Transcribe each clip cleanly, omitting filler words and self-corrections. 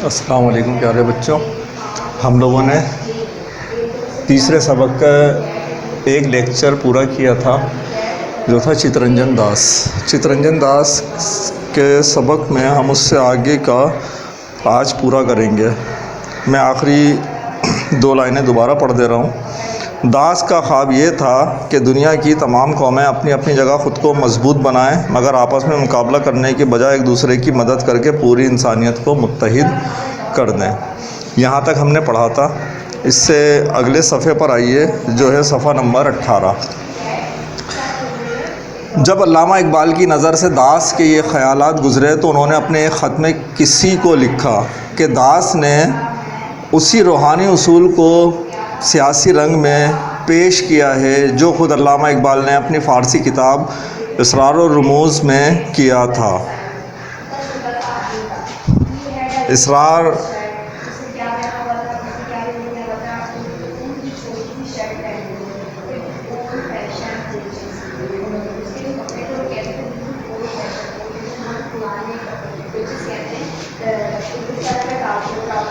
अस्सलाम वालेकुम प्यारे बच्चों। हम लोगों ने तीसरे सबक का एक लेक्चर पूरा किया था जो था चित्तरंजन दास के सबक में हम उससे आगे का आज पूरा करेंगे। मैं आखिरी दो लाइनें दोबारा पढ़ दे रहा हूँ। दास का ख्वाब ये था कि दुनिया की तमाम कौमें अपनी अपनी जगह ख़ुद को मजबूत बनाएं, मगर आपस में मुकाबला करने के बजाय एक दूसरे की मदद करके पूरी इंसानियत को मुत्तहिद कर दें। यहाँ तक हमने पढ़ा था। इससे अगले सफ़े पर आइए जो है सफ़ा नंबर 18। जब अल्लामा इकबाल की नज़र से दास के ये ख़यालात गुज़रे तो उन्होंने अपने एक ख़त में किसी को लिखा कि दास ने उसी रूहानी उसूल को सियासी रंग में पेश किया है जो ख़ुद अल्लामा इकबाल ने अपनी फ़ारसी किताब इसरार और रमूज़ में किया था। इसरार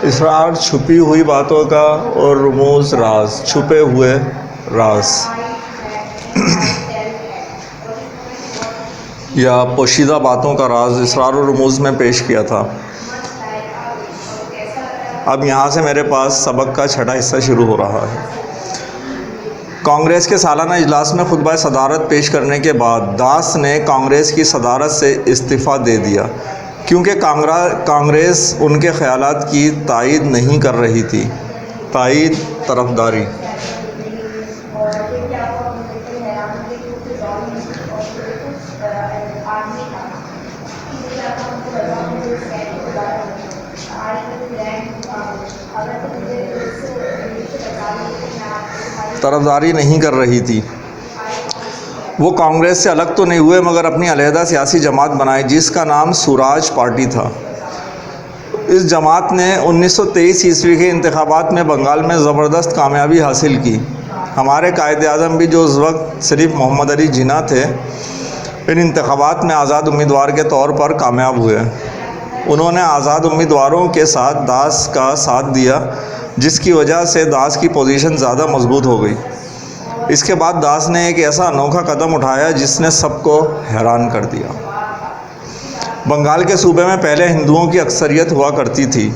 इसरार छुपी हुई बातों का और रमूज़ राज, छुपे हुए राज या पोशीदा बातों का राज इसरार और रमूज़ में पेश किया था। अब यहाँ से मेरे पास सबक का छठा हिस्सा शुरू हो रहा है। कांग्रेस के सालाना इजलास में खुतबा सदारत पेश करने के बाद दास ने कांग्रेस की सदारत से इस्तीफ़ा दे दिया क्योंकि कांग्रेस उनके ख़यालात की तायीद नहीं कर रही थी। तायीद, तरफदारी। तरफदारी नहीं कर रही थी। वो कांग्रेस से अलग तो नहीं हुए मगर अपनी अलहदा सियासी जमात बनाई जिसका नाम स्वराज पार्टी था। इस जमात ने 1923 ईस्वी के इंतखाबात में बंगाल में ज़बरदस्त कामयाबी हासिल की। हमारे कायद-ए-आज़म भी जो उस वक्त सिर्फ मोहम्मद अली जिन्ना थे, इन इंतखाबात में आज़ाद उम्मीदवार के तौर पर कामयाब हुए। उन्होंने आज़ाद उम्मीदवारों के साथ दास का साथ दिया जिसकी वजह से दास की पोजीशन ज़्यादा मजबूत हो गई। इसके बाद दास ने एक ऐसा अनोखा कदम उठाया जिसने सबको हैरान कर दिया। बंगाल के सूबे में पहले हिंदुओं की अक्सरियत हुआ करती थी,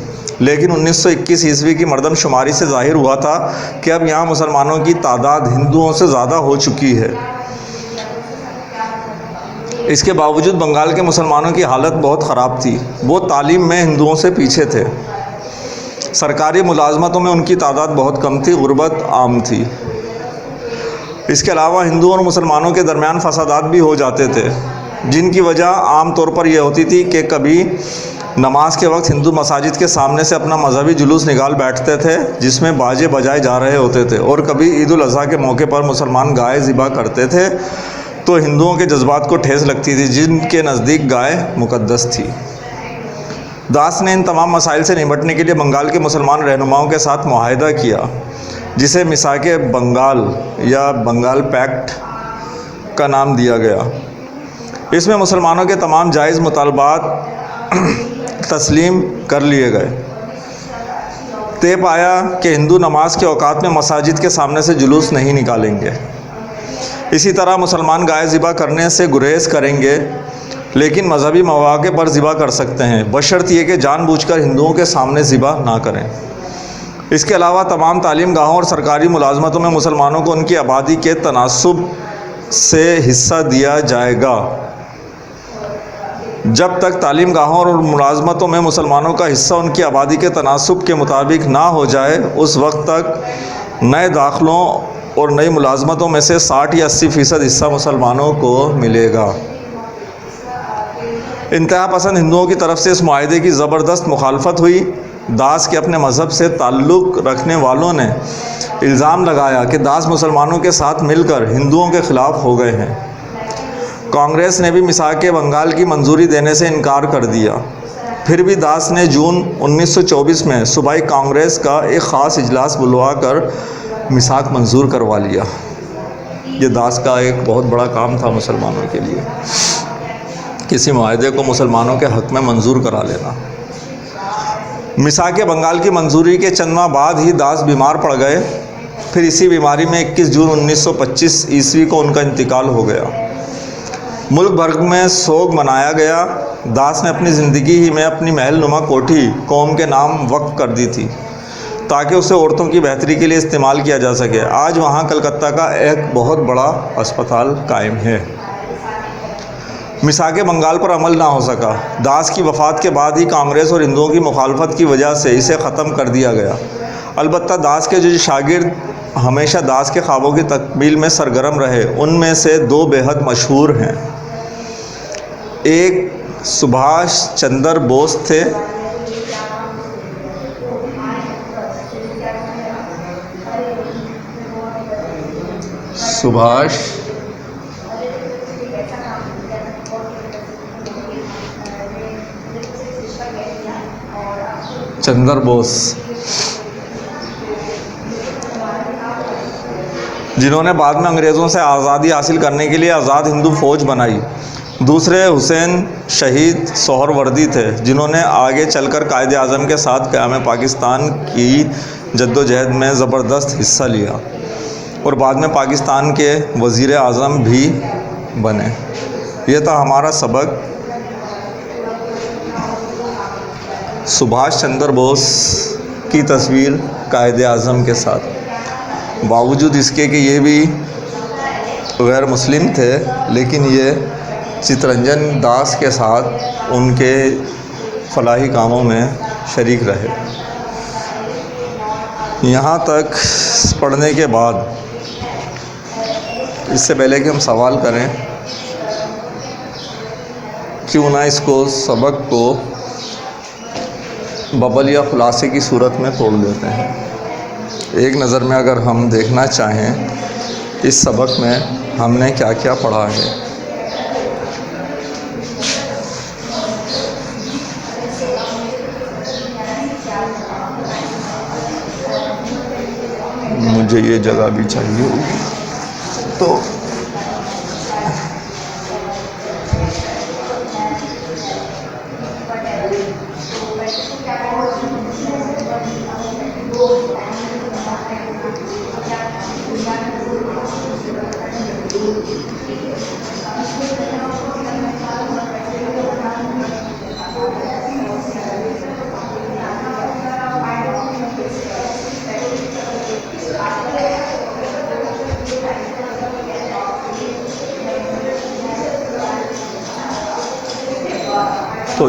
लेकिन 1921 ईस्वी की मरदमशुमारी से ज़ाहिर हुआ था कि अब यहाँ मुसलमानों की तादाद हिंदुओं से ज़्यादा हो चुकी है। इसके बावजूद बंगाल के मुसलमानों की हालत बहुत ख़राब थी। वो तालीम में हिंदुओं से पीछे थे। सरकारी मुलाजमतों में उनकी तादाद बहुत कम थी, गुर्बत आम थी। इसके अलावा हिंदुओं और मुसलमानों के दरमियान फसादात भी हो जाते थे जिनकी वजह आम तौर पर यह होती थी कि कभी नमाज के वक्त हिंदू मसाजिद के सामने से अपना मजहबी जुलूस निकाल बैठते थे जिसमें बाजे बजाए जा रहे होते थे, और कभी ईद उल अज़हा के मौके पर मुसलमान गाय ज़िबा करते थे तो हिंदुओं के जज्बात को ठेस लगती थी जिनके नज़दीक गाय मुक़द्दस थी। दास ने इन तमाम मसाइल से निपटने के लिए बंगाल के मुसलमान रहनुमाओं के साथ मुआहिदा किया जिसे मिसाके बंगाल या बंगाल पैक्ट का नाम दिया गया। इसमें मुसलमानों के तमाम जायज़ मुतालबात तस्लीम कर लिए गए। तय पाया कि हिंदू नमाज के औकात में मसाजिद के सामने से जुलूस नहीं निकालेंगे। इसी तरह मुसलमान गाय ज़िबा करने से गुरेज करेंगे, लेकिन मजहबी मौक़े पर ज़िबा कर सकते हैं, बशर्त ये कि जानबूझकर हिंदुओं के सामने ज़िबा ना करें। इसके अलावा तमाम तालीम गाहों और सरकारी मुलाजमतों में मुसलमानों को उनकी आबादी के तनासुब से हिस्सा दिया जाएगा। जब तक तालीम गाहों और मुलाजमतों में मुसलमानों का हिस्सा उनकी आबादी के तनासुब के मुताबिक ना हो जाए, उस वक्त तक नए दाखिलों और नई मुलाजमतों में से 60 या 80% हिस्सा मुसलमानों को मिलेगा। इंतहा पसंद हिंदुओं की तरफ से इस मुआहदे की ज़बरदस्त मुखालफत हुई। दास के अपने मज़हब से ताल्लुक़ रखने वालों ने इल्ज़ाम लगाया कि दास मुसलमानों के साथ मिलकर हिंदुओं के ख़िलाफ़ हो गए हैं। कांग्रेस ने भी मिसाके बंगाल की मंजूरी देने से इनकार कर दिया। फिर भी दास ने जून 1924 में सूबाई कांग्रेस का एक ख़ास इजलास बुलवा कर मिसाक मंजूर करवा लिया। ये दास का एक बहुत बड़ा काम था मुसलमानों के लिए, किसी मुआहदे को मुसलमानों के हक़ में मंजूर करा लेना। मिसाक बंगाल की मंजूरी के चंद माह बाद ही दास बीमार पड़ गए। फिर इसी बीमारी में 21 जून 1925 ईस्वी को उनका इंतकाल हो गया। मुल्क भर में सोग मनाया गया। दास ने अपनी ज़िंदगी ही में अपनी महलनुमा कोठी कौम के नाम वक्फ कर दी थी ताकि उसे औरतों की बेहतरी के लिए इस्तेमाल किया जा सके। आज वहाँ कलकत्ता का एक बहुत बड़ा अस्पताल कायम है। मिसाक बंगाल पर अमल ना हो सका। दास की वफ़ात के बाद ही कांग्रेस और हिंदुओं की मुखालफत की वजह से इसे ख़त्म कर दिया गया। अलबत्ता दास के जो शागिर्द हमेशा दास के ख्वाबों की तकमील में सरगर्म रहे, उनमें से दो बेहद मशहूर हैं। एक सुभाष चंद्र बोस थे। सुभाष चंद्र बोस, जिन्होंने बाद में अंग्रेज़ों से आज़ादी हासिल करने के लिए आज़ाद हिंदू फ़ौज बनाई। दूसरे हुसैन शहीद सोहरवर्दी थे, जिन्होंने आगे चलकर कायदे आज़म के साथ क़याम पाकिस्तान की जद्दोजहद में ज़बरदस्त हिस्सा लिया और बाद में पाकिस्तान के वज़ीर आज़म भी बने। यह था हमारा सबक सुभाष चंद्र बोस की तस्वीर कायदे आज़म के साथ। बावजूद इसके कि ये भी गैर मुस्लिम थे, लेकिन ये चित्तरंजन दास के साथ उनके फलाही कामों में शरीक रहे। यहाँ तक पढ़ने के बाद, इससे पहले कि हम सवाल करें, क्यों ना इसको सबक को बबल या खुलासे की सूरत में तोड़ देते हैं। एक नज़र में अगर हम देखना चाहें इस सबक में हमने क्या क्या पढ़ा है। मुझे ये जगह भी चाहिए होगी तो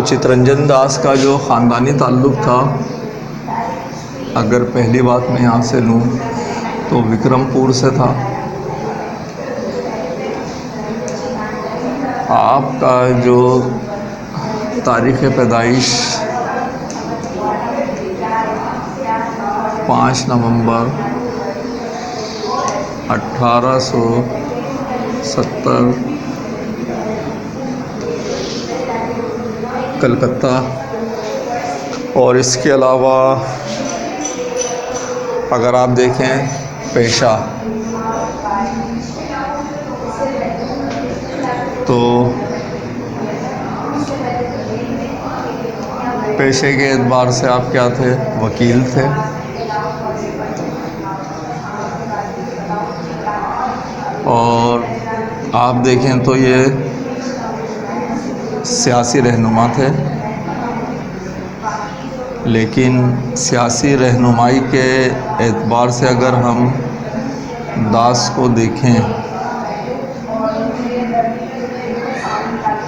चित्तरंजन दास का जो ख़ानदानी ताल्लुक़ था, अगर पहली बात मैं यहाँ से लूँ तो विक्रमपुर से था। आपका जो तारीख़ पैदाइश 5 नवंबर 1870 कलकत्ता, और इसके अलावा अगर आप देखें पेशा, तो पेशे के एतबार से आप क्या थे? वकील थे। और आप देखें तो ये सियासी रहनुमा थे, लेकिन सियासी रहनुमाई के एतबार से अगर हम दास को देखें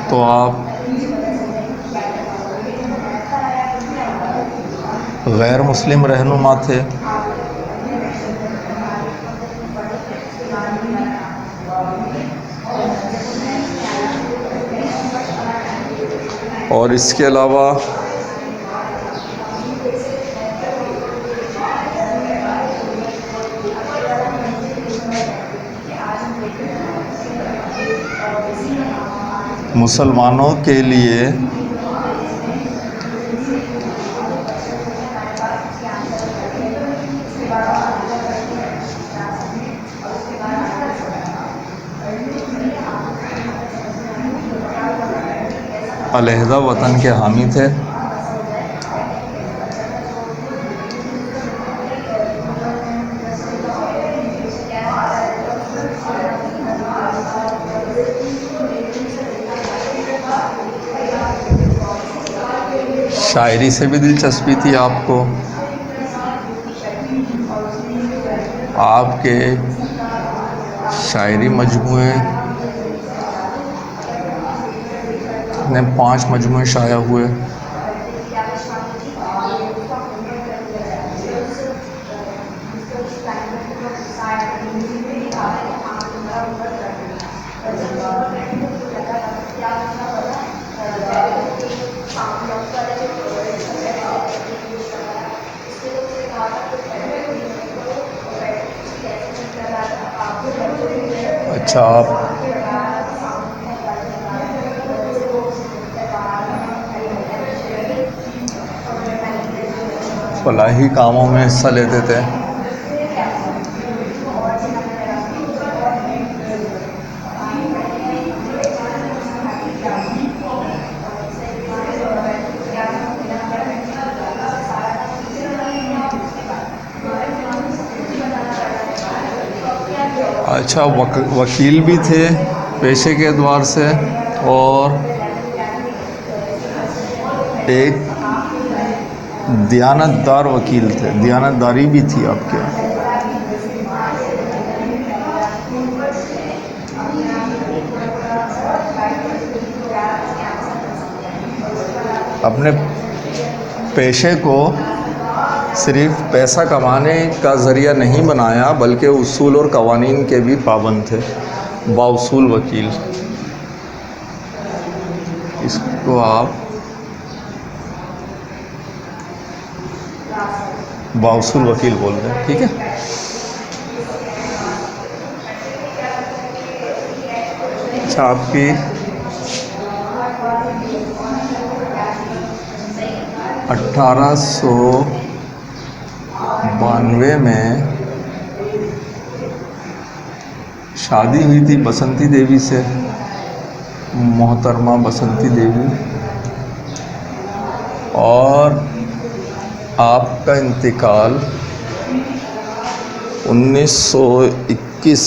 तो आप गैर मुस्लिम रहनुमा थे। और इसके अलावा मुसलमानों के लिए अलहदा वतन के हामी थे। शायरी से भी दिलचस्पी थी आपको, आपके शायरी मजमूए ने 5 मजमूए शाया हुए। अच्छा, आप फलाही कामों में हिस्सा लेते थे। अच्छा, वकील भी थे पेशे के एतबार से, और एक दियानतदार वकील थे, दियानतदारी भी थी आपके। अपने पेशे को सिर्फ पैसा कमाने का ज़रिया नहीं बनाया, बल्कि उसूल और कवानीन के भी पाबंद थे। बाउसूल वकील, इसको आप बाउसूल वकील बोल रहे हैं, ठीक है। अच्छा, आपकी 1892 में शादी हुई थी बसंती देवी से, मोहतरमा बसंती देवी, और आपका इंतकाल 1921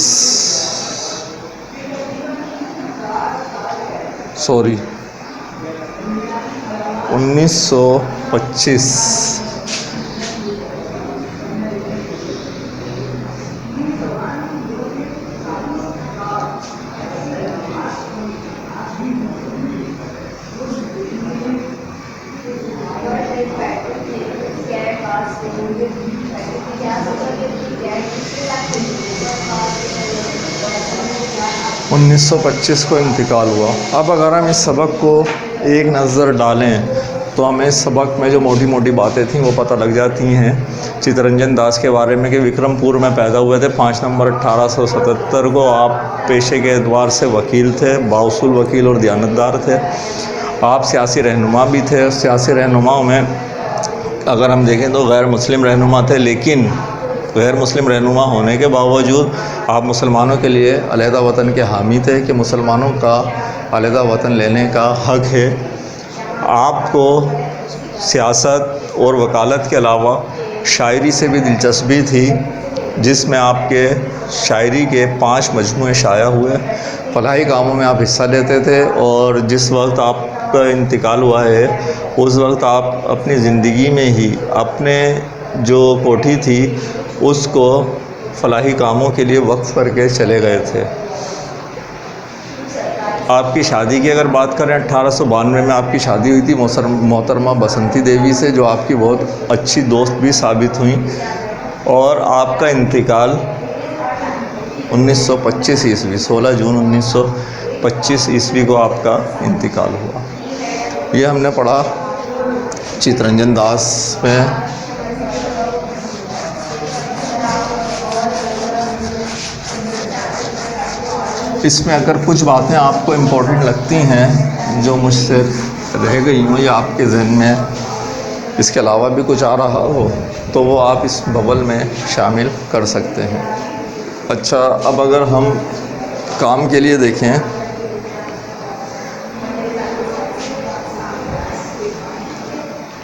सॉरी 1925 1925 को इंतकाल हुआ। अब अगर हम इस सबक को एक नज़र डालें तो हमें इस सबक में जो मोटी मोटी बातें थीं वो पता लग जाती हैं। चित्तरंजन दास के बारे में कि विक्रमपुर में पैदा हुए थे 5 नवंबर 1877 को। आप पेशे के एतबार से वकील थे, बाउसूल वकील और दियानतदार थे। आप सियासी रहनुमा भी थे। सियासी रहनुमाओं में अगर हम देखें तो गैर मुस्लिम रहनुमा थे, लेकिन गैर मुस्लिम रहनुमा होने के बावजूद आप मुसलमानों के लिए अलहदा वतन के हामी थे कि मुसलमानों का अलहदा वतन लेने का हक़ है। आपको सियासत और वकालत के अलावा शायरी से भी दिलचस्पी थी, जिसमें आपके शायरी के 5 मजमूए शाया हुए। फलाही कामों में आप हिस्सा लेते थे, और जिस वक्त आपका इंतकाल हुआ है उस वक्त आप अपनी ज़िंदगी में ही अपने जो कोठी थी उसको फलाही कामों के लिए वक्फ करके चले गए थे। आपकी शादी की अगर बात करें 1892 में आपकी शादी हुई थी मोहतरमा बसंती देवी से, जो आपकी बहुत अच्छी दोस्त भी साबित हुई, और आपका इंतकाल 1925 ईस्वी 16 जून 1925 ईस्वी को आपका इंतकाल हुआ। ये हमने पढ़ा चित्तरंजन दास में। इसमें अगर कुछ बातें आपको इम्पोर्टेंट लगती हैं जो मुझसे रह गई हों या आपके जहन में इसके अलावा भी कुछ आ रहा हो, तो वो आप इस बबल में शामिल कर सकते हैं। अच्छा, अब अगर हम काम के लिए देखें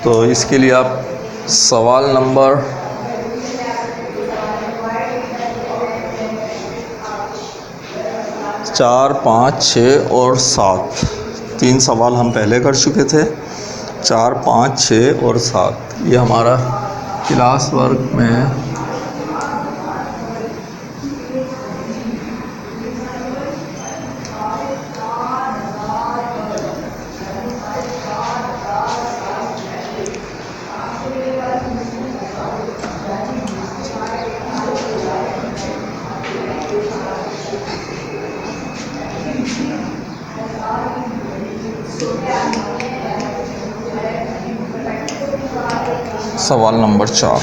तो इसके लिए आप सवाल नंबर 4, 5, 6 और 7 3 सवाल हम पहले कर चुके थे। 4, 5, 6 और 7 ये हमारा क्लास वर्क में सवाल नंबर 4।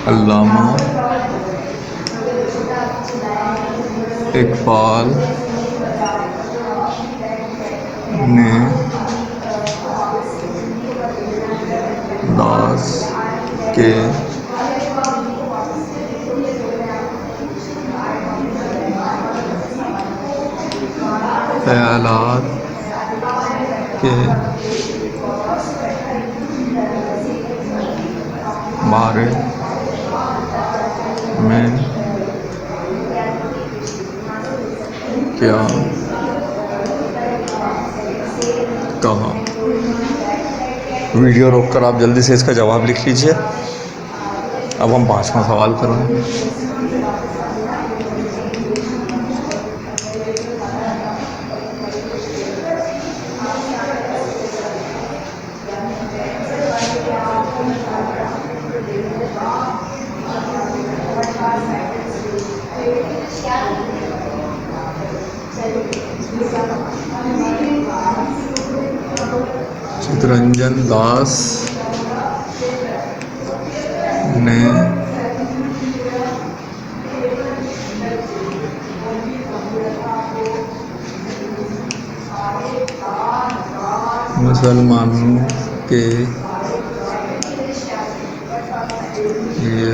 अल्लामा इकबाल ने दास के ख्यालात के बारे में क्या कहा। वीडियो रोककर आप जल्दी से इसका जवाब लिख लीजिए। अब हम 5वां सवाल करेंगे। चितरंजन दास ने मुसलमानों के लिए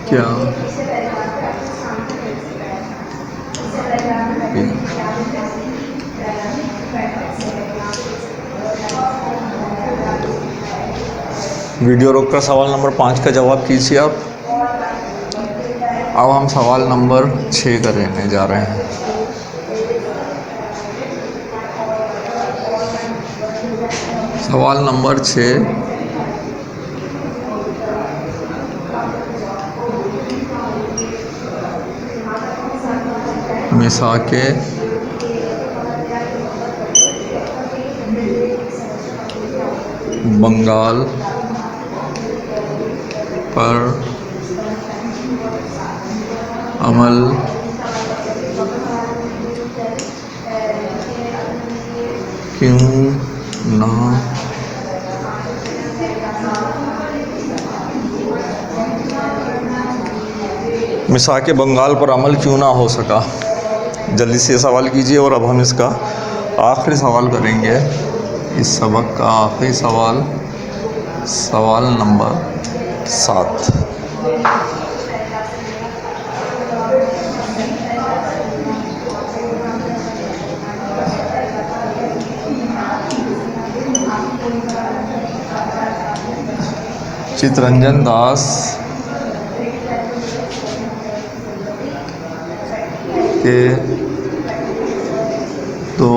क्या वीडियो रोककर सवाल नंबर 5 का जवाब कीजिए आप। अब हम सवाल नंबर 6 करने जा रहे हैं। सवाल नंबर 6। मिसाके बंगाल पर अमल क्यों ना मिसाके बंगाल पर अमल क्यों ना हो सका। जल्दी से सवाल कीजिए। और अब हम इसका आखिरी सवाल करेंगे। इस सबक का आखिरी सवाल, सवाल नंबर 7। चितरंजन दास के दो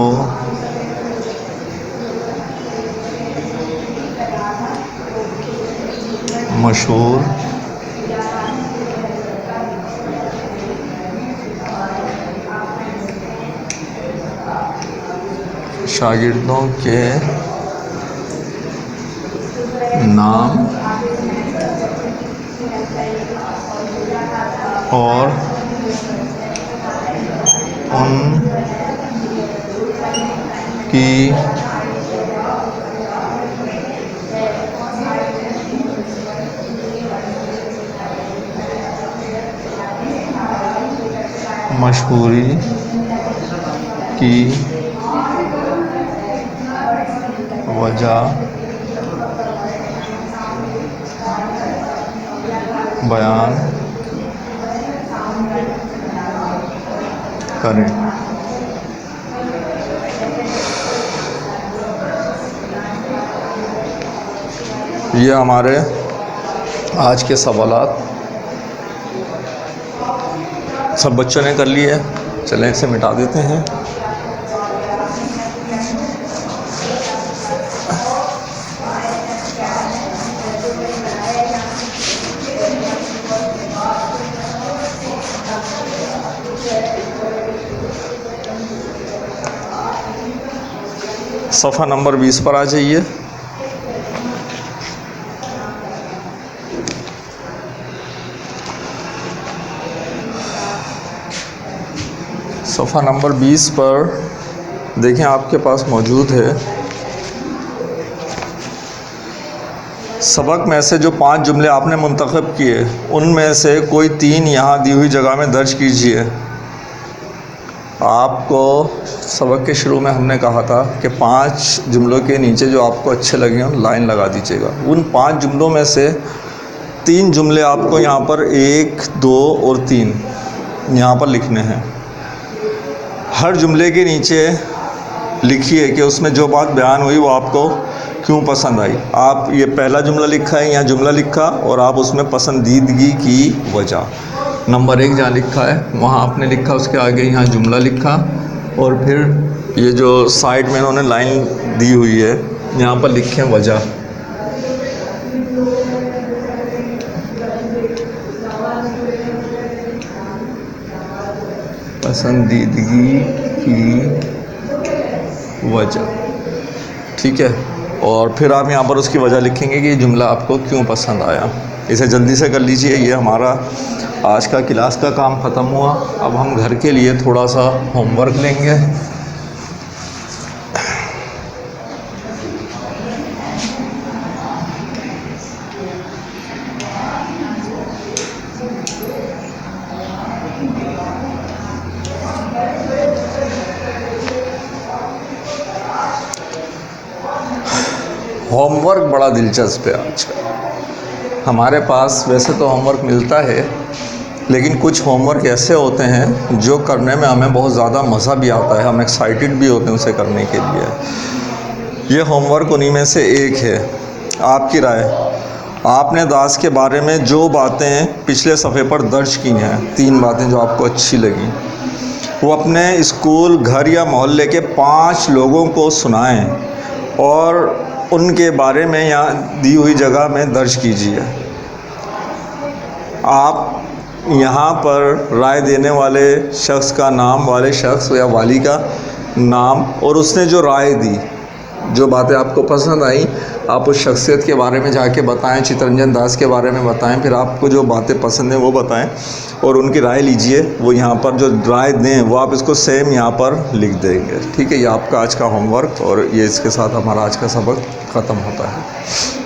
मशहूर शागिर्दों के नाम और उनकी मशहूरी की वजह बयान करें। ये हमारे आज के सवालात सब बच्चों ने कर लिया है, चलें इसे मिटा देते हैं। सफ़ा नंबर 20 पर आ जाइए। सफ़ा नंबर 20 पर देखें आपके पास मौजूद है सबक में से जो 5 जुमले आपने मुंतखब किए उनमें से कोई 3 यहाँ दी हुई जगह में दर्ज कीजिए। आपको सबक के शुरू में हमने कहा था कि 5 जुमलों के नीचे जो आपको अच्छे लगे हों लाइन लगा दीजिएगा। उन 5 जुमलों में से 3 जुमले आपको यहाँ पर 1, 2 और 3 यहाँ पर लिखने हैं। हर जुमले के नीचे लिखिए कि उसमें जो बात बयान हुई वो आपको क्यों पसंद आई। आप ये पहला जुमला लिखा है, यहाँ जुमला लिखा और आप उसमें पसंदीदगी की वजह नंबर 1 जहाँ लिखा है वहाँ आपने लिखा, उसके आगे यहाँ जुमला लिखा और फिर ये जो साइड में उन्होंने लाइन दी हुई है यहाँ पर लिखें वजह। पसंदीदगी की वजह, ठीक है। और फिर आप यहाँ पर उसकी वजह लिखेंगे कि ये जुमला आपको क्यों पसंद आया। इसे जल्दी से कर लीजिए। ये हमारा आज का क्लास का काम ख़त्म हुआ। अब हम घर के लिए थोड़ा सा होमवर्क लेंगे। होमवर्क बड़ा दिलचस्प है आज का। हमारे पास वैसे तो होमवर्क मिलता है, लेकिन कुछ होमवर्क ऐसे होते हैं जो करने में हमें बहुत ज़्यादा मज़ा भी आता है, हम एक्साइटेड भी होते हैं उसे करने के लिए। ये होमवर्क उन्हीं में से एक है। आपकी राय, आपने दास के बारे में जो बातें पिछले सफ़े पर दर्ज की हैं, 3 बातें जो आपको अच्छी लगी, वो अपने स्कूल, घर या मोहल्ले के 5 लोगों को सुनाएं और उनके बारे में यहाँ दी हुई जगह में दर्ज कीजिए। आप यहाँ पर राय देने वाले शख्स का नाम, वाले शख्स या वाली का नाम और उसने जो राय दी, जो बातें आपको पसंद आई, आप उस शख्सियत के बारे में जाके बताएं, चित्तरंजन दास के बारे में बताएं, फिर आपको जो बातें पसंद हैं वो बताएं और उनकी राय लीजिए। वो यहाँ पर जो राय दें वो आप इसको सेम यहाँ पर लिख देंगे, ठीक है। ये आपका आज का होमवर्क और ये इसके साथ हमारा आज का सबक ख़त्म होता है।